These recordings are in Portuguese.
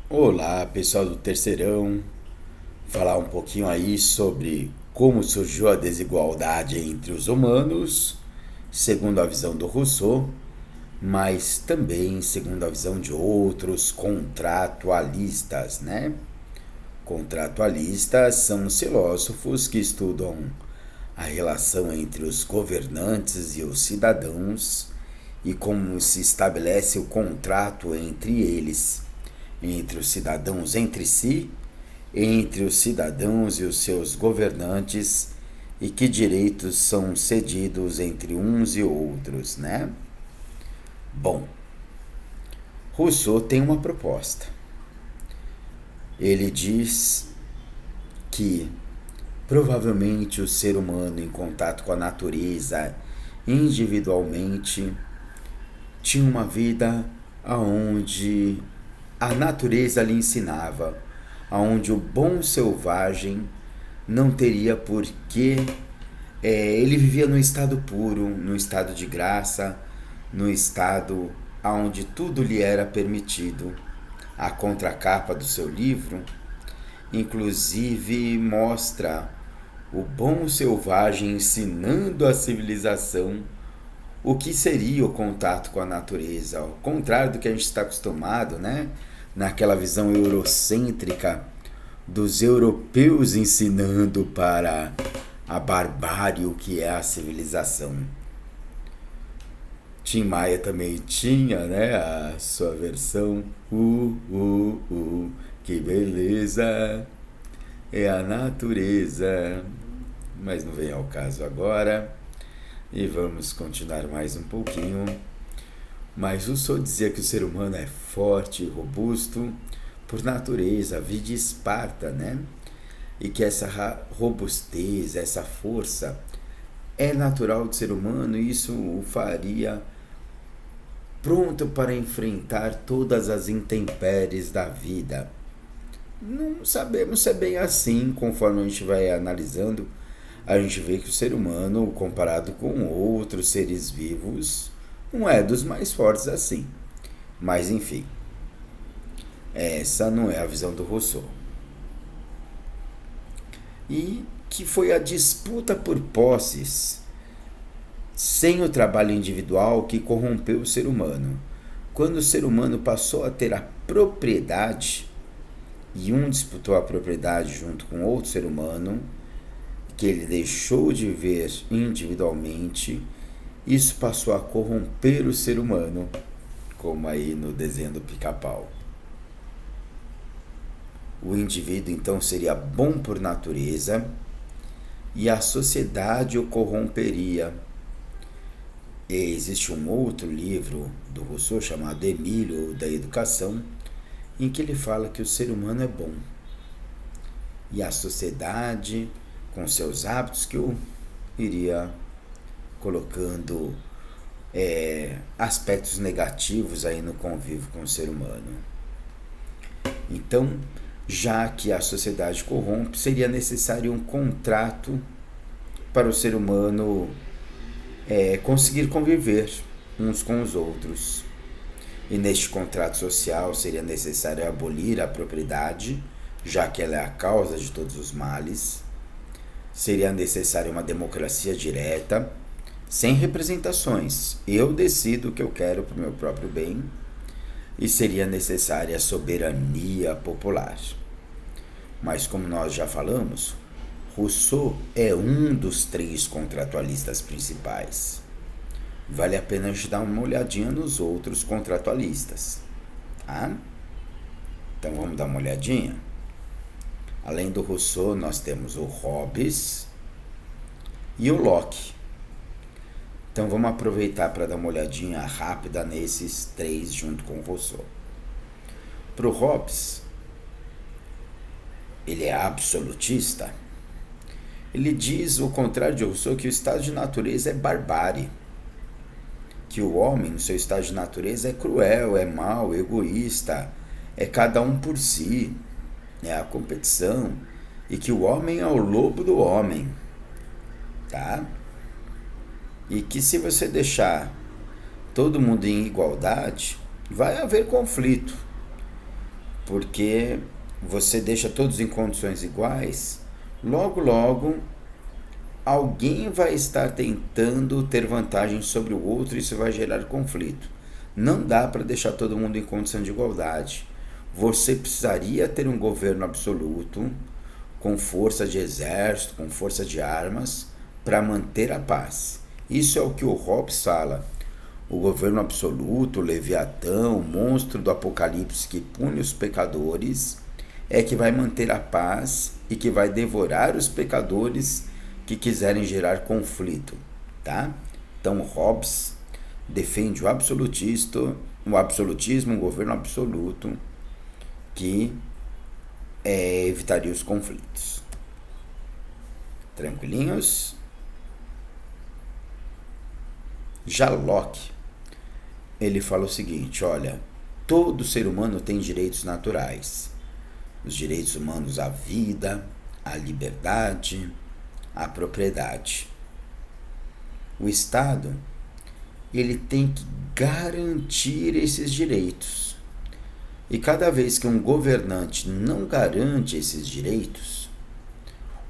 Olá, pessoal do Terceirão. Falar um pouquinho aí sobre como surgiu a desigualdade entre os humanos, segundo a visão do Rousseau, mas também segundo a visão de outros contratualistas, né? Contratualistas são os filósofos que estudam a relação entre os governantes e os cidadãos e como se estabelece o contrato entre eles, entre os cidadãos entre si, entre os cidadãos e os seus governantes, e que direitos são cedidos entre uns e outros, né? Bom, Rousseau tem uma proposta. Ele diz que provavelmente o ser humano em contato com a natureza individualmente tinha uma vida aonde a natureza lhe ensinava, aonde o bom selvagem não teria por que ele vivia num estado puro, num estado de graça, num estado onde tudo lhe era permitido. A contracapa do seu livro, inclusive, mostra o bom selvagem ensinando a civilização o que seria o contato com a natureza, ao contrário do que a gente está acostumado, né? Naquela visão eurocêntrica dos europeus ensinando para a barbárie o que é a civilização. Tim Maia também tinha, né, a sua versão. Que beleza é a natureza. Mas não vem ao caso agora. E vamos continuar mais um pouquinho. Mas Rousseau dizia que o ser humano é forte e robusto por natureza, vide Esparta, né? E que essa robustez, essa força é natural do ser humano e isso o faria pronto para enfrentar todas as intempéries da vida. Não sabemos se é bem assim, conforme a gente vai analisando, a gente vê que o ser humano, comparado com outros seres vivos, não é dos mais fortes assim. Mas enfim, essa não é a visão do Rousseau. E que foi a disputa por posses sem o trabalho individual que corrompeu o ser humano. Quando o ser humano passou a ter a propriedade, e um disputou a propriedade junto com outro ser humano, que ele deixou de ver individualmente, isso passou a corromper o ser humano, como aí no desenho do Pica-Pau. O indivíduo então seria bom por natureza e a sociedade o corromperia. E existe um outro livro do Rousseau chamado Emílio da Educação, em que ele fala que o ser humano é bom e a sociedade, com seus hábitos, que o iria colocando aspectos negativos aí no convívio com o ser humano. Então, já que a sociedade corrompe, seria necessário um contrato para o ser humano conseguir conviver uns com os outros. E neste contrato social seria necessário abolir a propriedade, já que ela é a causa de todos os males. Seria necessária uma democracia direta, sem representações. Eu decido o que eu quero para o meu próprio bem. E seria necessária a soberania popular. Mas como nós já falamos, Rousseau é um dos três contratualistas principais. Vale a pena a gente dar uma olhadinha nos outros contratualistas. Tá? Então vamos dar uma olhadinha. Além do Rousseau, nós temos o Hobbes e o Locke. Então vamos aproveitar para dar uma olhadinha rápida nesses três junto com o Rousseau. Para o Hobbes, ele é absolutista. Ele diz, o contrário de Rousseau, que o estado de natureza é barbárie. Que o homem, no seu estado de natureza, é cruel, é mau, egoísta, é cada um por si, é a competição, e que o homem é o lobo do homem, tá? E que se você deixar todo mundo em igualdade, vai haver conflito. porque você deixa todos em condições iguais, logo logo alguém vai estar tentando ter vantagem sobre o outro e isso vai gerar conflito. Não dá para deixar todo mundo em condição de igualdade. Você precisaria ter um governo absoluto, com força de exército, com força de armas, para manter a paz. Isso é o que o Hobbes fala. O governo absoluto, o Leviatã, o monstro do Apocalipse que pune os pecadores, é que vai manter a paz e que vai devorar os pecadores que quiserem gerar conflito, tá? Então Hobbes defende o absolutismo, um governo absoluto que evitaria os conflitos. Tranquilinhos? Já Locke, ele fala o seguinte, olha, todo ser humano tem direitos naturais. Os direitos humanos à vida, à liberdade, à propriedade. O Estado, ele tem que garantir esses direitos. E cada vez que um governante não garante esses direitos,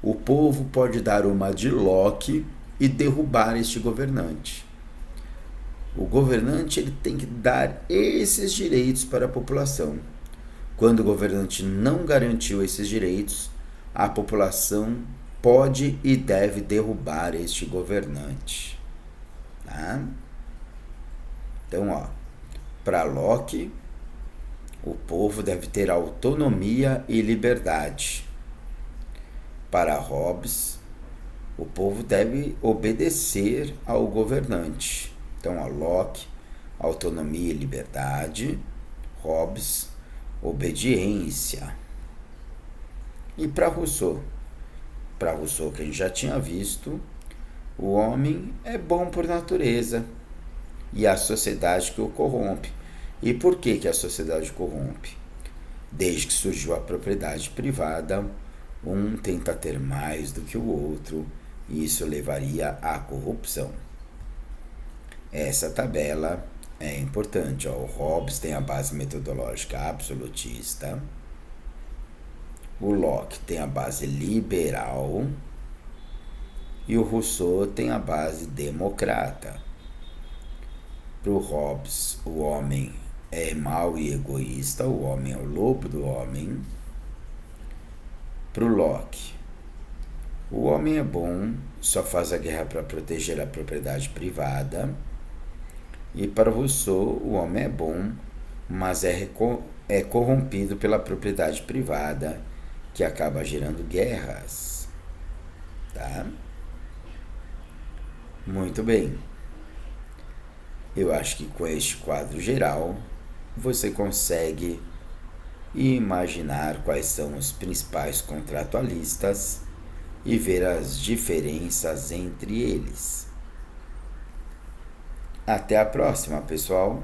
o povo pode dar uma de Locke e derrubar este governante. O governante ele tem que dar esses direitos para a população. Quando o governante não garantiu esses direitos, a população pode e deve derrubar este governante. Tá? Então, para Locke, o povo deve ter autonomia e liberdade. Para Hobbes, o povo deve obedecer ao governante. Então, Locke, autonomia e liberdade. Hobbes, obediência. E para Rousseau? Para Rousseau, que a gente já tinha visto, o homem é bom por natureza e a sociedade que o corrompe. E por que a sociedade corrompe? Desde que surgiu a propriedade privada, um tenta ter mais do que o outro e isso levaria à corrupção. Essa tabela é importante. O Hobbes tem a base metodológica absolutista, o Locke tem a base liberal e o Rousseau tem a base democrata. Para o Hobbes, o homem é mau e egoísta, o homem é o lobo do homem. Para o Locke, o homem é bom, só faz a guerra para proteger a propriedade privada. E para Rousseau, o homem é bom, mas é corrompido pela propriedade privada, que acaba gerando guerras. Tá? Muito bem. Eu acho que com este quadro geral, você consegue imaginar quais são os principais contratualistas e ver as diferenças entre eles. Até a próxima, pessoal!